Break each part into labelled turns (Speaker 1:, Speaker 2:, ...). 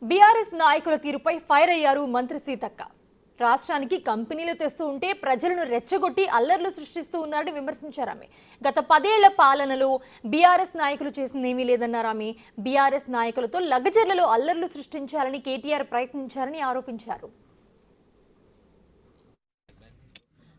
Speaker 1: BRS నాయకుల తీరుపై fire అయ్యారు మంత్రి సీతక్క. రాష్ట్రానికి కంపెనీలు తెస్తూ ఉంటే ప్రజలను రెచ్చగొట్టి అల్లర్లు సృష్టిస్తూ ఉన్నారని విమర్శించారు ఆమె. గత 10 ఏళ్ల పాలనలో బీఆర్ఎస్ నాయకులు చేసిందేమీ లేదన్నారు ఆమె. బీఆర్ఎస్ నాయకులతో లగజర్లలో అల్లర్లు సృష్టించాలని కేటీఆర్ ప్రయత్నించారని ఆరోపించారు.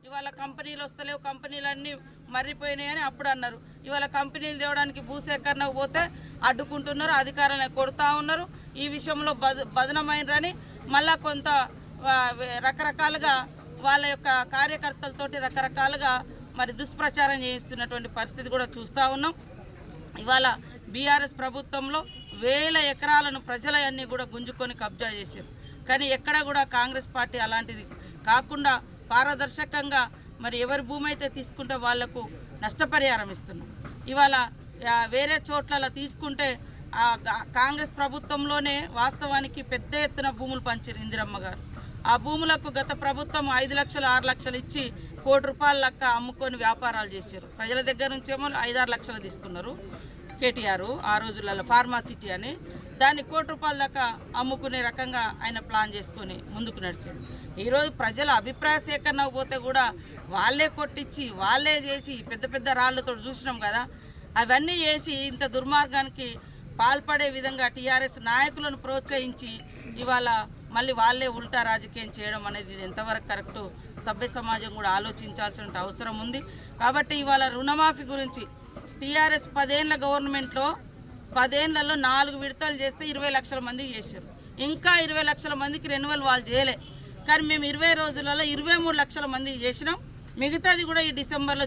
Speaker 2: ఇవాళ కంపెనీలు వస్తలేవు, కంపెనీలన్నీ మర్రిపోయినాయని అప్పుడు అన్నారు. ఇవాళ కంపెనీలు తేవడానికి భూసేకరణకు పోతే అడ్డుకుంటున్నారు, అధికారులను కొడుతూ ఉన్నారు. ఈ విషయంలో బదనమైనరని మళ్ళా కొంత రకరకాలుగా వాళ్ళ యొక్క కార్యకర్తలతోటి రకరకాలుగా మరి దుష్ప్రచారం చేయిస్తున్నటువంటి పరిస్థితి కూడా చూస్తూ ఉన్నాం. ఇవాళ బీఆర్ఎస్ ప్రభుత్వంలో వేల ఎకరాలను ప్రజలన్నీ కూడా గుంజుకొని కబ్జా చేశారు. కానీ ఎక్కడ కూడా కాంగ్రెస్ పార్టీ అలాంటిది కాకుండా పారదర్శకంగా మరి ఎవరి భూమి అయితే తీసుకుంటే వాళ్లకు నష్టపరిహారం ఇస్తున్నాం. ఇవాళ వేరే చోట్ల తీసుకుంటే కాంగ్రెస్ ప్రభుత్వంలోనే వాస్తవానికి పెద్ద ఎత్తున భూములు పంచారు ఇందిరమ్మ గారు. ఆ భూములకు గత ప్రభుత్వం 5 లక్షలు 6 లక్షలు ఇచ్చి ₹1 కోటి లెక్క అమ్ముకొని వ్యాపారాలు చేశారు. ప్రజల దగ్గర నుంచేమో 5-6 లక్షలు తీసుకున్నారు కేటీఆర్ ఆ రోజులలో ఫార్మాసిటీ అని. దాన్ని ₹1 కోటి దాకా అమ్ముకునే రకంగా ఆయన ప్లాన్ చేసుకొని ముందుకు నడిచారు. ఈరోజు ప్రజల అభిప్రాయ సేకరణ పోతే కూడా వాళ్ళే కొట్టించి వాళ్ళే చేసి పెద్ద పెద్ద రాళ్లతో చూసినాం కదా. అవన్నీ చేసి ఇంత దుర్మార్గానికి పాల్పడే విధంగా టీఆర్ఎస్ నాయకులను ప్రోత్సహించి ఇవాళ మళ్ళీ వాళ్ళే ఉల్టా రాజకీయం చేయడం అనేది ఎంతవరకు కరెక్టు, సభ్య సమాజం కూడా ఆలోచించాల్సిన అవసరం ఉంది. కాబట్టి ఇవాళ రుణమాఫీ గురించి టీఆర్ఎస్ 10 ఏళ్ల గవర్నమెంట్లో 10 ఏళ్లలో 4 విడతలు చేస్తే 20 లక్షల మందికి చేశారు. ఇంకా 20 లక్షల మందికి రెన్యువల్ వాళ్ళు చేయలే. కానీ మేము 20 రోజులలో 23 లక్షల మందికి చేసినాం. మిగతాది కూడా ఈ డిసెంబర్లో